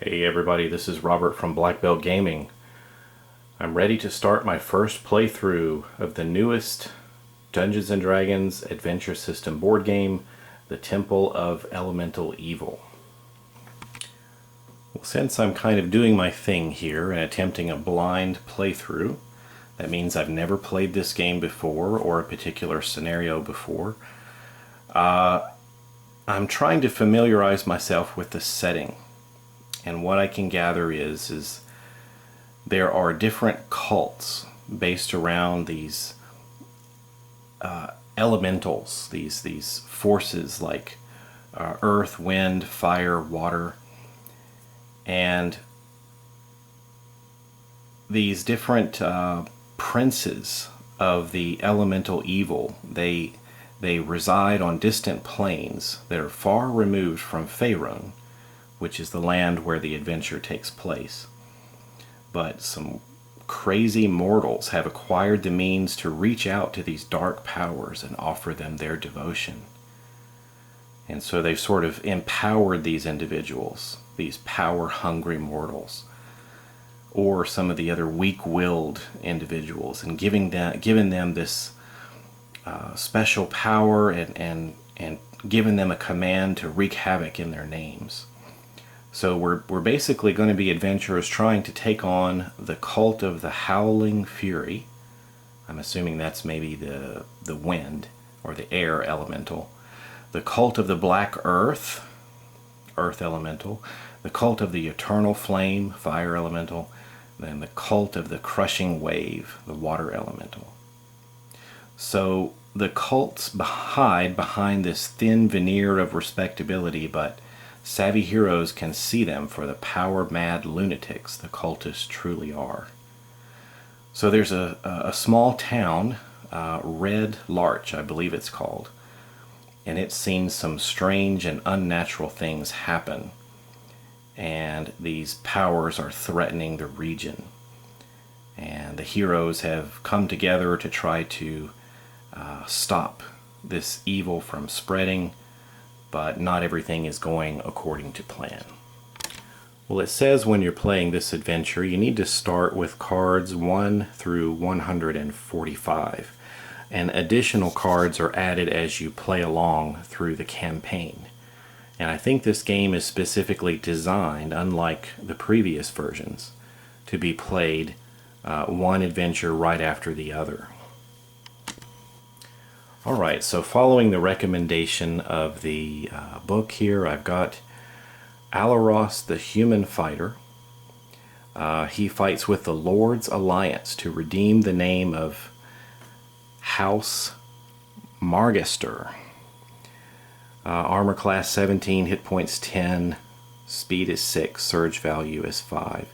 Hey everybody, this is Robert from Black Belt Gaming. I'm ready to start my first playthrough of the newest Dungeons & Dragons Adventure System board game, The Temple of Elemental Evil. Well, since I'm kind of doing my thing here and attempting a blind playthrough, that means I've never played this game before or a particular scenario before. I'm trying to familiarize myself with the setting. And what I can gather is there are different cults based around these elementals, these forces like earth, wind, fire, water, and these different princes of the elemental evil. They reside on distant planes that are far removed from Faerun, which is the land where the adventure takes place. But some crazy mortals have acquired the means to reach out to these dark powers and offer them their devotion. And so they've sort of empowered these individuals, these power-hungry mortals, or some of the other weak-willed individuals, and given them this special power and given them a command to wreak havoc in their names. So we're basically going to be adventurers trying to take on the cult of the Howling Fury. I'm assuming that's maybe the wind or the air elemental. The cult of the Black Earth, earth elemental. The cult of the Eternal Flame, fire elemental. Then the cult of the Crushing Wave, the water elemental. So the cults hide behind this thin veneer of respectability, but savvy heroes can see them for the power-mad lunatics the cultists truly are. So there's a small town, Red Larch, I believe it's called, and it's seen some strange and unnatural things happen, and these powers are threatening the region. And the heroes have come together to try to stop this evil from spreading, but not everything is going according to plan. Well, it says when you're playing this adventure, you need to start with cards 1 through 145, and additional cards are added as you play along through the campaign. And I think this game is specifically designed, unlike the previous versions, to be played one adventure right after the other. Alright, so following the recommendation of the book here, I've got Alaros the Human Fighter. He fights with the Lord's Alliance to redeem the name of House Margaster. Armor class 17, hit points 10, speed is 6, surge value is 5.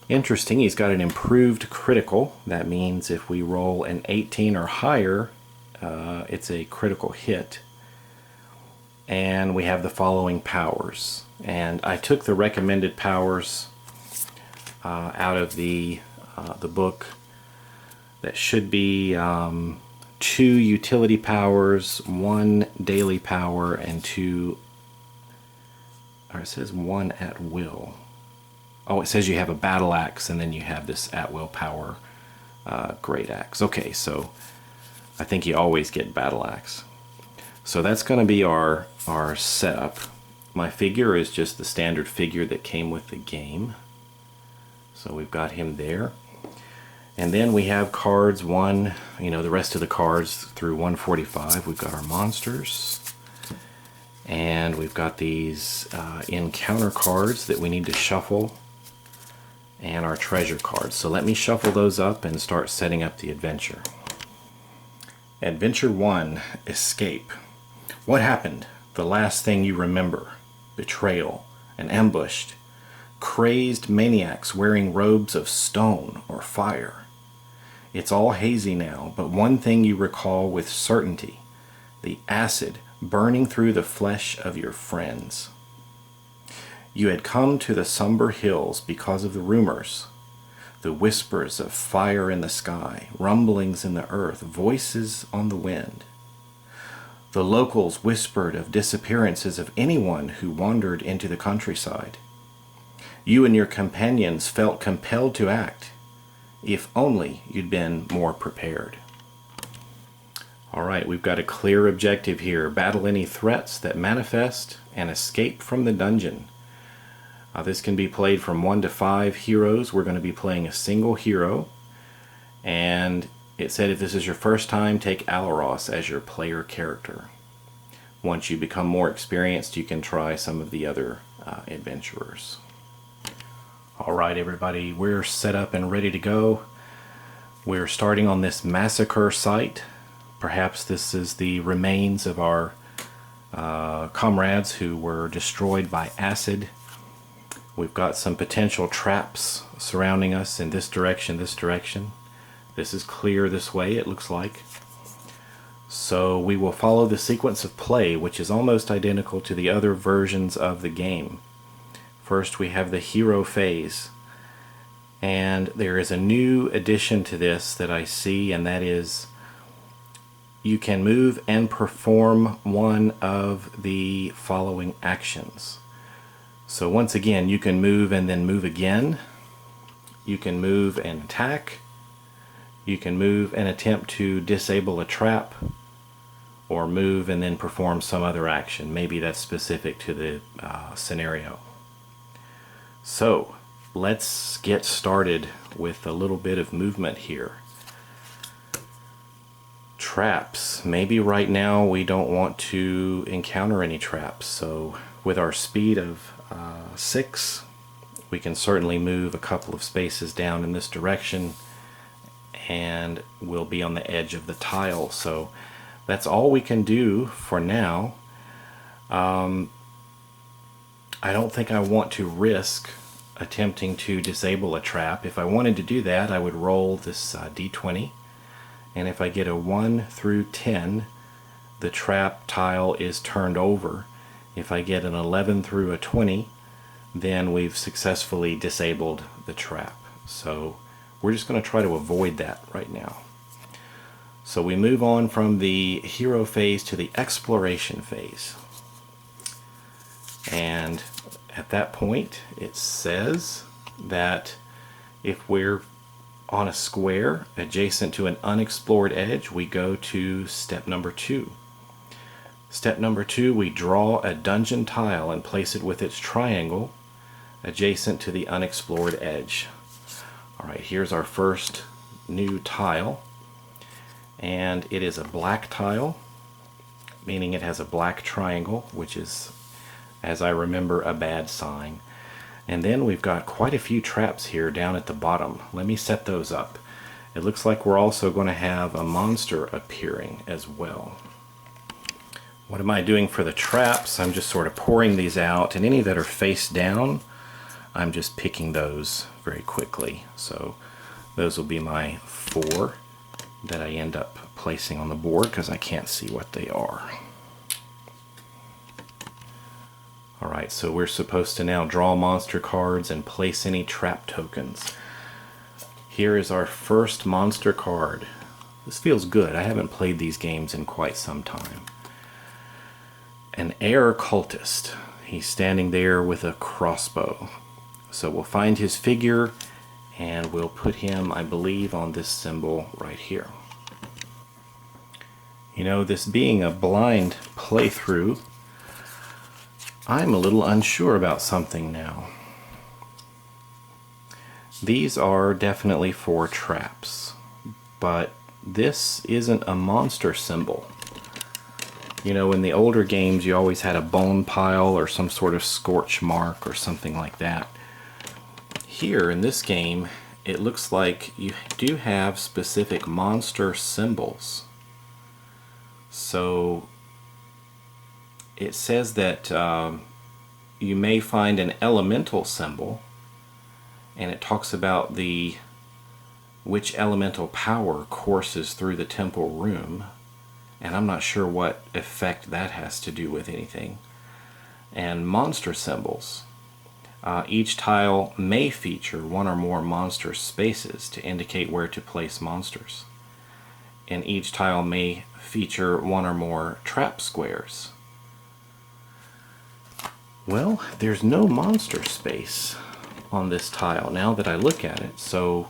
Interesting, he's got an improved critical. That means if we roll an 18 or higher, it's a critical hit. And we have the following powers. And I took the recommended powers out of the book. That should be 2 utility powers, 1 daily power, and 2, or it says 1 at will. Oh, it says you have a battle axe, and then you have this at will power great axe. Okay, so I think you always get battle axe. So that's going to be our setup. My figure is just the standard figure that came with the game. So we've got him there. And then we have cards the rest of the cards through 145. We've got our monsters. And we've got these encounter cards that we need to shuffle. And our treasure cards. So let me shuffle those up and start setting up the adventure. Adventure 1, Escape. What happened? The last thing you remember. Betrayal. An ambushed. Crazed maniacs wearing robes of stone or fire. It's all hazy now, but one thing you recall with certainty. The acid burning through the flesh of your friends. You had come to the somber hills because of the rumors. The whispers of fire in the sky, rumblings in the earth, voices on the wind. The locals whispered of disappearances of anyone who wandered into the countryside. You and your companions felt compelled to act. If only you'd been more prepared. Alright, we've got a clear objective here. Battle any threats that manifest and escape from the dungeon. This can be played from 1 to 5 heroes. We're going to be playing a single hero. And it said if this is your first time, take Alaros as your player character. Once you become more experienced, you can try some of the other adventurers. Alright everybody, we're set up and ready to go. We're starting on this massacre site. Perhaps this is the remains of our comrades who were destroyed by acid. We've got some potential traps surrounding us in this direction, this direction. This is clear this way, it looks like. So we will follow the sequence of play, which is almost identical to the other versions of the game. First we have the hero phase. And there is a new addition to this that I see, and that is you can move and perform one of the following actions. So once again, you can move and then move again. You can move and attack. You can move and attempt to disable a trap, or move and then perform some other action. Maybe that's specific to the scenario. So let's get started with a little bit of movement here. Traps. Maybe right now we don't want to encounter any traps, so with our speed of 6, we can certainly move a couple of spaces down in this direction and we'll be on the edge of the tile. So that's all we can do for now. I don't think I want to risk attempting to disable a trap. If I wanted to do that, I would roll this d20, and if I get a 1 through 10, the trap tile is turned over. If I get an 11 through a 20, then we've successfully disabled the trap. So we're just going to try to avoid that right now. So we move on from the hero phase to the exploration phase. And at that point, it says that if we're on a square adjacent to an unexplored edge, we go to step number 2. Step number 2, we draw a dungeon tile and place it with its triangle adjacent to the unexplored edge. Alright, here's our first new tile, and it is a black tile, meaning it has a black triangle, which is, as I remember, a bad sign. And then we've got quite a few traps here down at the bottom. Let me set those up. It looks like we're also going to have a monster appearing as well. What am I doing for the traps? I'm just sort of pouring these out, and any that are face down, I'm just picking those very quickly. So those will be my 4 that I end up placing on the board because I can't see what they are. Alright, so we're supposed to now draw monster cards and place any trap tokens. Here is our first monster card. This feels good. I haven't played these games in quite some time. An air cultist. He's standing there with a crossbow. So we'll find his figure and we'll put him, I believe, on this symbol right here. You know, this being a blind playthrough, I'm a little unsure about something now. These are definitely for traps, but this isn't a monster symbol. You know, in the older games you always had a bone pile or some sort of scorch mark or something like that. Here in this game, it looks like you do have specific monster symbols. So it says that you may find an elemental symbol, and it talks about which elemental power courses through the temple room, and I'm not sure what effect that has to do with anything. And monster symbols. Each tile may feature one or more monster spaces to indicate where to place monsters. And each tile may feature one or more trap squares. Well, there's no monster space on this tile now that I look at it. So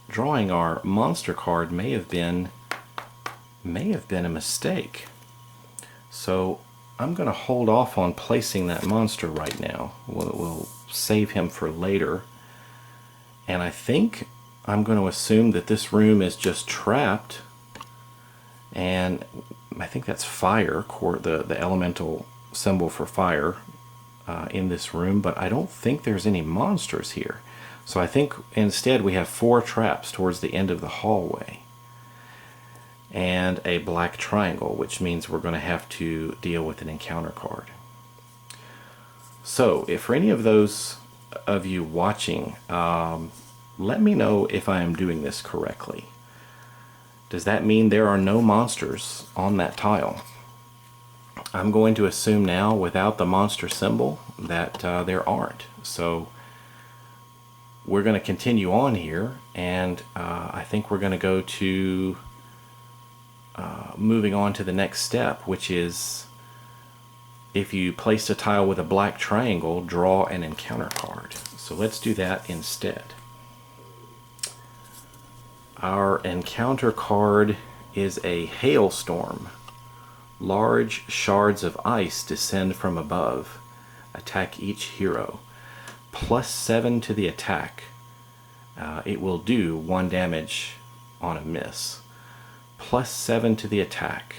drawing our monster card may have been a mistake. So I'm going to hold off on placing that monster right now. We'll save him for later. And I think I'm going to assume that this room is just trapped, and I think that's fire, the elemental symbol for fire in this room, but I don't think there's any monsters here. So I think instead we have 4 traps towards the end of the hallway and a black triangle, which means we're going to have to deal with an encounter card. So if for any of those of you watching, let me know if I am doing this correctly. Does that mean there are no monsters on that tile? I'm going to assume now, without the monster symbol, that there aren't. So we're going to continue on here, and I think we're going to go to moving on to the next step, which is, if you placed a tile with a black triangle, draw an encounter card. So let's do that instead. Our encounter card is a hailstorm. Large shards of ice descend from above. Attack each hero. +7 to the attack. It will do 1 damage on a miss. +7 to the attack.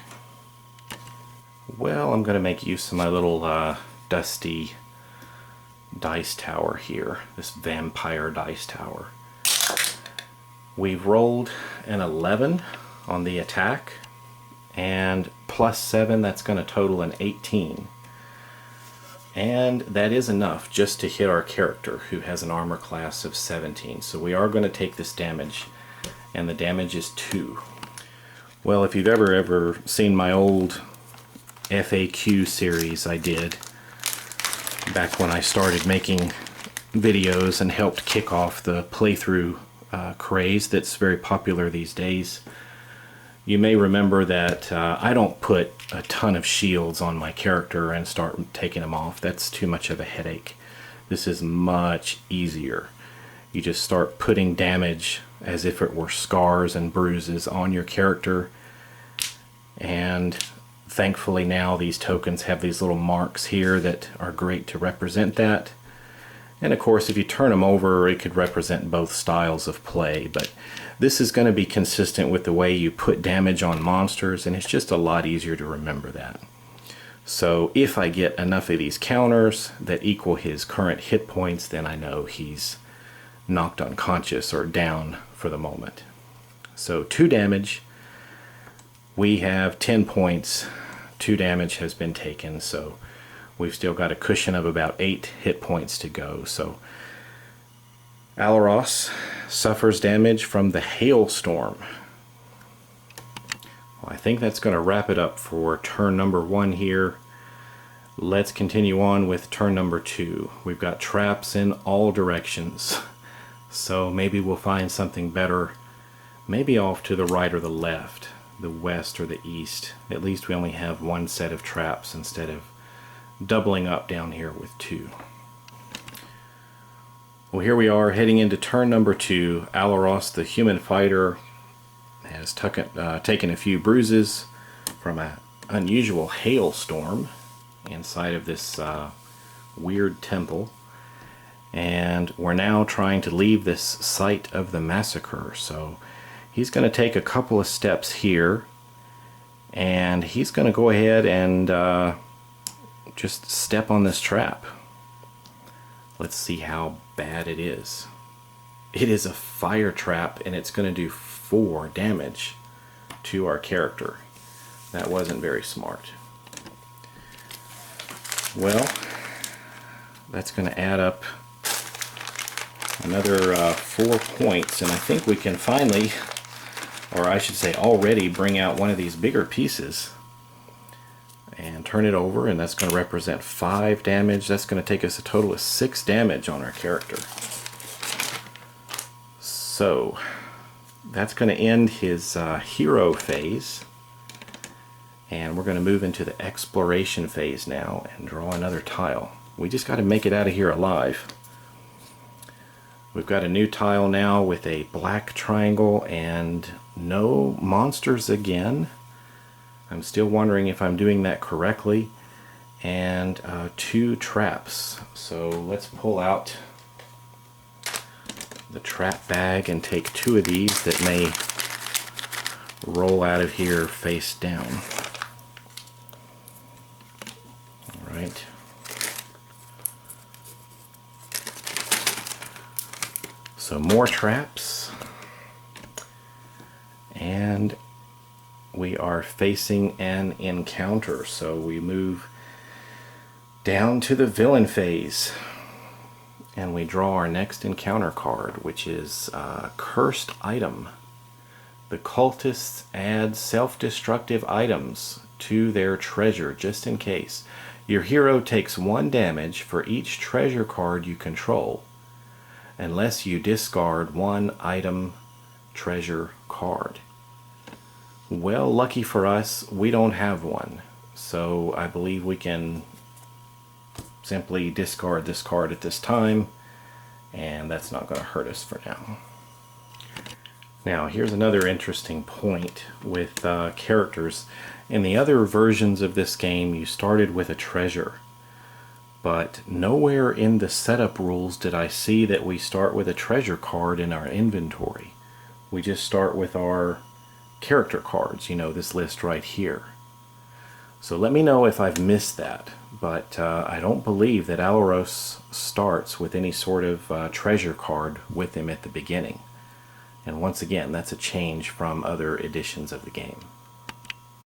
Well, I'm going to make use of my little dusty dice tower here. This vampire dice tower. We've rolled an 11 on the attack, and +7, that's going to total an 18. And that is enough just to hit our character, who has an armor class of 17. So we are going to take this damage, and the damage is 2. Well, if you've ever seen my old FAQ series I did back when I started making videos and helped kick off the playthrough craze that's very popular these days, you may remember that I don't put a ton of shields on my character and start taking them off. That's too much of a headache. This is much easier. You just start putting damage as if it were scars and bruises on your character, and thankfully now these tokens have these little marks here that are great to represent that. And of course, if you turn them over, it could represent both styles of play, but this is going to be consistent with the way you put damage on monsters, and it's just a lot easier to remember that. So if I get enough of these counters that equal his current hit points, then I know he's knocked unconscious or down for the moment. So 2 damage. We have 10 points. 2 damage has been taken, so we've still got a cushion of about 8 hit points to go. So Alaros suffers damage from the hailstorm. Well, I think that's going to wrap it up for turn number 1 here. Let's continue on with turn number 2. We've got traps in all directions, so maybe we'll find something better, maybe off to the right or the left, the west or the east. At least we only have 1 set of traps instead of doubling up down here with 2. Well, here we are heading into turn number 2. Alaros, the human fighter, has taken a few bruises from an unusual hailstorm inside of this weird temple, and we're now trying to leave this site of the massacre. So he's going to take a couple of steps here, and he's going to go ahead and just step on this trap. Let's see how bad it is. It is a fire trap, and it's going to do 4 damage to our character. That wasn't very smart. Well, that's going to add up another 4 points, and I think we can finally, or I should say already, bring out one of these bigger pieces and turn it over, and that's going to represent 5 damage. That's going to take us a total of 6 damage on our character. So that's going to end his hero phase, and we're going to move into the exploration phase now and draw another tile. We just got to make it out of here alive. We've got a new tile now with a black triangle and no monsters again. I'm still wondering if I'm doing that correctly. And 2 traps. So let's pull out the trap bag and take 2 of these that may roll out of here face down. All right. So more traps, and we are facing an encounter. So we move down to the villain phase, and we draw our next encounter card, which is Cursed Item. The cultists add self-destructive items to their treasure just in case. Your hero takes 1 damage for each treasure card you control, unless you discard 1 item treasure card. Well, lucky for us, we don't have one. So I believe we can simply discard this card at this time, and that's not going to hurt us for now. Now, here's another interesting point with characters. In the other versions of this game, you started with a treasure. But nowhere in the setup rules did I see that we start with a treasure card in our inventory. We just start with our character cards, you know, this list right here. So let me know if I've missed that, but I don't believe that Alaros starts with any sort of treasure card with him at the beginning. And once again, that's a change from other editions of the game.